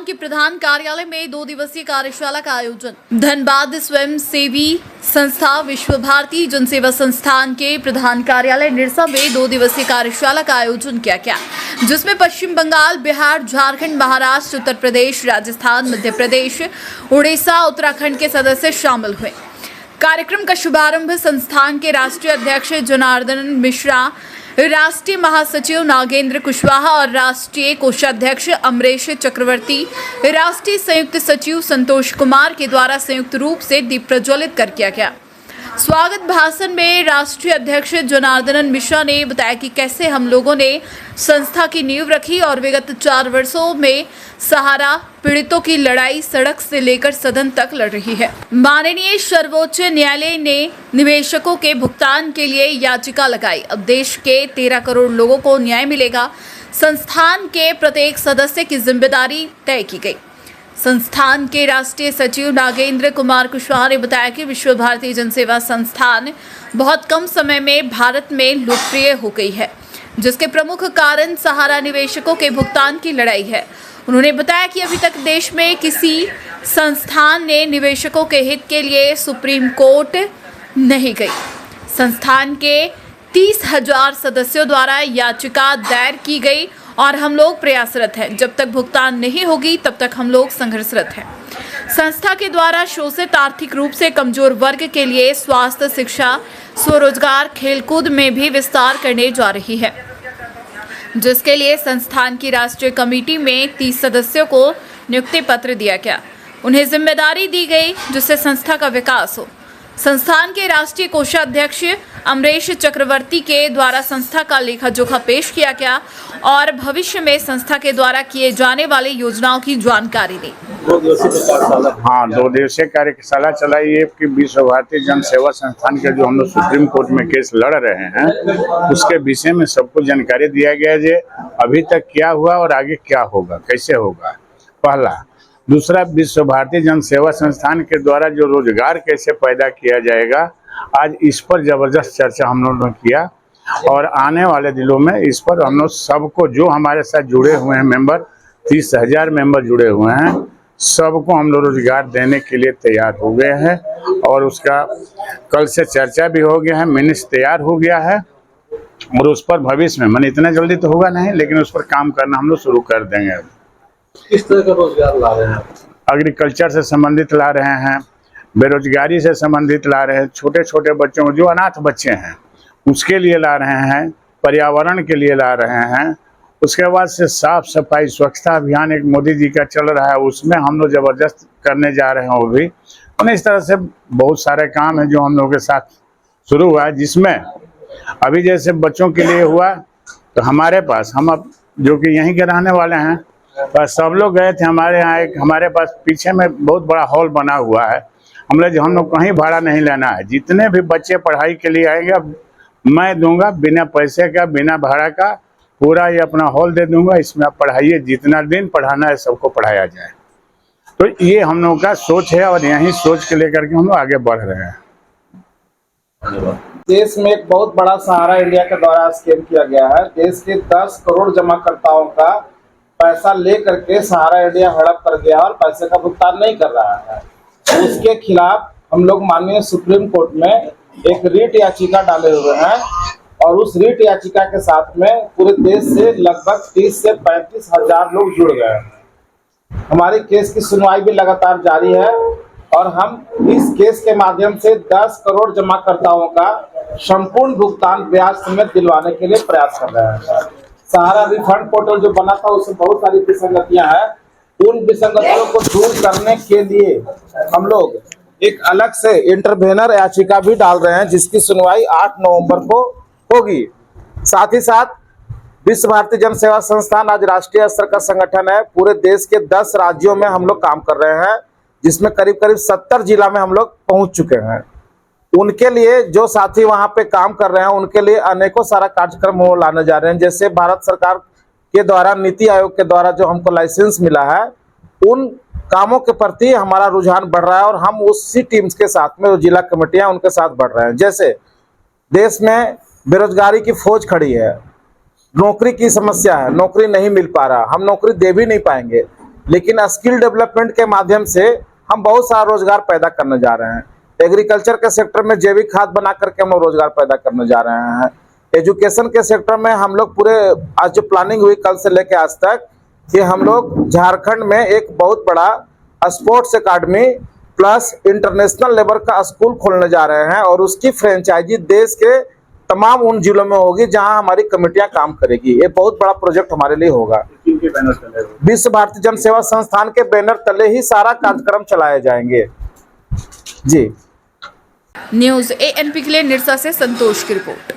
के प्रधान कार्यालय में 2 दिवसीय कार्यशाला का आयोजन। धनबाद स्वयं सेवी संस्था विश्व भारती जनसेवा संस्थान के प्रधान कार्यालय निरसा में 2 दिवसीय कार्यशाला का आयोजन किया गया, जिसमें पश्चिम बंगाल, बिहार, झारखंड, महाराष्ट्र, उत्तर प्रदेश, राजस्थान, मध्य प्रदेश, उड़ीसा, उत्तराखंड के सदस्य शामिल हुए। कार्यक्रम का शुभारंभ संस्थान के राष्ट्रीय अध्यक्ष जनार्दन मिश्रा, राष्ट्रीय महासचिव नागेंद्र कुशवाहा और राष्ट्रीय कोषाध्यक्ष अमरेश चक्रवर्ती, राष्ट्रीय संयुक्त सचिव संतोष कुमार के द्वारा संयुक्त रूप से दीप प्रज्वलित कर किया गया। स्वागत भाषण में राष्ट्रीय अध्यक्ष जनार्दन मिश्रा ने बताया कि कैसे हम लोगों ने संस्था की नींव रखी और विगत 4 वर्षों में सहारा पीड़ितों की लड़ाई सड़क से लेकर सदन तक लड़ रही है। माननीय सर्वोच्च न्यायालय ने निवेशकों के भुगतान के लिए याचिका लगाई। अब देश के 13 करोड़ लोगों को न्याय मिलेगा। संस्थान के प्रत्येक सदस्य की जिम्मेदारी तय की गई। संस्थान के राष्ट्रीय सचिव नागेंद्र कुमार कुशवाहा ने बताया कि विश्व भारती जनसेवा संस्थान बहुत कम समय में भारत में लोकप्रिय हो गई है, जिसके प्रमुख कारण सहारा निवेशकों के भुगतान की लड़ाई है। उन्होंने बताया कि अभी तक देश में किसी संस्थान ने निवेशकों के हित के लिए सुप्रीम कोर्ट नहीं गई। संस्थान के 30,000 सदस्यों द्वारा याचिका दायर की गई और हम लोग प्रयासरत हैं। जब तक भुगतान नहीं होगी तब तक हम लोग संघर्षरत हैं। संस्था के द्वारा शोषित आर्थिक रूप से कमजोर वर्ग के लिए स्वास्थ्य, शिक्षा, स्वरोजगार, खेलकूद में भी विस्तार करने जा रही है, जिसके लिए संस्थान की राष्ट्रीय कमेटी में 30 सदस्यों को नियुक्ति पत्र दिया गया। उन्हें जिम्मेदारी दी गई जिससे संस्था का विकास हो। संस्थान के राष्ट्रीय कोषाध्यक्ष अमरेश चक्रवर्ती के द्वारा संस्था का लेखा जोखा पेश किया गया और भविष्य में संस्था के द्वारा किए जाने वाली योजनाओं की जानकारी दी। 2 दिवसीय कार्यशाला चलाई है कि विश्व भारती जन सेवा संस्थान के जो हम लोग सुप्रीम कोर्ट में केस लड़ रहे हैं, उसके विषय में सबको जानकारी दिया गया है अभी तक क्या हुआ और आगे क्या होगा, कैसे होगा, पहला। दूसरा, विश्व भारती जन सेवा संस्थान के द्वारा जो रोजगार कैसे पैदा किया जाएगा, आज इस पर जबरदस्त चर्चा हम लोगों ने किया और आने वाले दिनों में इस पर हम लोग सबको जो हमारे साथ जुड़े हुए हैं मेंबर, 30,000 मेंबर जुड़े हुए हैं, सबको हम लोग रोजगार देने के लिए तैयार हो गए हैं और उसका कल से चर्चा भी हो गया है, मिनट्स तैयार हो गया है और उस पर भविष्य में, मैंने इतना जल्दी तो होगा नहीं, लेकिन उस पर काम करना हम लोग शुरू कर देंगे। किस तरह का रोजगार ला रहे हैं? एग्रीकल्चर से संबंधित ला रहे हैं, बेरोजगारी से संबंधित ला रहे हैं, छोटे छोटे बच्चों को, जो अनाथ बच्चे हैं उसके लिए ला रहे हैं, पर्यावरण के लिए ला रहे हैं। उसके बाद से साफ सफाई स्वच्छता अभियान एक मोदी जी का चल रहा है, उसमें हम लोग जबरदस्त करने जा रहे हैं वो भी। और इस तरह से बहुत सारे काम है जो हम लोगों के साथ शुरू हुआ है, जिसमें अभी जैसे बच्चों के लिए हुआ तो हमारे पास, हम अब जो कि यहीं के रहने वाले हैं, पर सब लोग गए थे हमारे यहाँ। एक हमारे पास पीछे में बहुत बड़ा हॉल बना हुआ है, हम लोग कहीं भाड़ा नहीं लेना है। जितने भी बच्चे पढ़ाई के लिए आएंगे अब मैं दूंगा, बिना पैसे का, बिना भाड़ा का, पूरा ये अपना हॉल दे दूंगा, इसमें आप पढ़ाइए, जितना दिन पढ़ाना है सबको पढ़ाया जाए। तो ये हम लोगों का सोच है और यही सोच के लेकर के हम लोग आगे बढ़ रहे हैं। देश में एक बहुत बड़ा सहारा इंडिया के द्वारा स्कीम किया गया है। देश के 10 करोड़ जमाकर्ताओं का पैसा ले करके सहारा इंडिया हड़प कर गया और पैसे का भुगतान नहीं कर रहा है। उसके खिलाफ हम लोग माननीय सुप्रीम कोर्ट में एक रीट याचिका डाले हुए हैं और उस रीट याचिका के साथ में पूरे देश से लगभग 30 से 35 हजार लोग जुड़ गए हैं। हमारी केस की सुनवाई भी लगातार जारी है और हम इस केस के माध्यम से 10 करोड़ जमाकर्ताओं का संपूर्ण भुगतान ब्याज समेत दिलवाने के लिए प्रयास कर रहे हैं। सहारा रिफंड पोर्टल जो बना था उसमें बहुत सारी विसंगतियां हैं। उन विसंगतियों को दूर करने के लिए हम लोग एक अलग से इंटरवेनर याचिका भी डाल रहे हैं, जिसकी सुनवाई 8 नवंबर को होगी। साथ ही साथ विश्व भारती जन सेवा संस्थान आज राष्ट्रीय स्तर का संगठन है। पूरे देश के 10 राज्यों में हम लोग काम कर रहे हैं, जिसमें करीब करीब 70 जिला में हम लोग पहुंच चुके हैं। उनके लिए जो साथी वहां पे काम कर रहे हैं, उनके लिए अनेकों सारा कार्यक्रम वो लाने जा रहे हैं। जैसे भारत सरकार के द्वारा, नीति आयोग के द्वारा जो हमको लाइसेंस मिला है, उन कामों के प्रति हमारा रुझान बढ़ रहा है और हम उसी टीम्स के साथ में, जो जिला कमेटियां उनके साथ बढ़ रहे हैं। जैसे देश में बेरोजगारी की फौज खड़ी है, नौकरी की समस्या है, नौकरी नहीं मिल पा रहा, हम नौकरी दे भी नहीं पाएंगे। लेकिन स्किल डेवलपमेंट के माध्यम से हम बहुत सारा रोजगार पैदा करने जा रहे हैं। एग्रीकल्चर के सेक्टर में जैविक खाद बना करके हम लोग रोजगार पैदा करने जा रहे हैं। एजुकेशन के सेक्टर में हम लोग पूरे आज जो प्लानिंग हुई कल से लेकर आज तक कि हम लोग झारखंड में एक बहुत बड़ा sports academy plus international level का स्कूल खोलने जा रहे हैं और उसकी फ्रेंचाइजी देश के तमाम उन जिलों में होगी जहां हमारी कमेटियां काम करेगी। ये बहुत बड़ा प्रोजेक्ट हमारे लिए होगा। विश्व भारती जन सेवा संस्थान के बैनर तले ही सारा कार्यक्रम चलाए जाएंगे। जी। न्यूज ANP के लिए निरसा से संतोष की रिपोर्ट।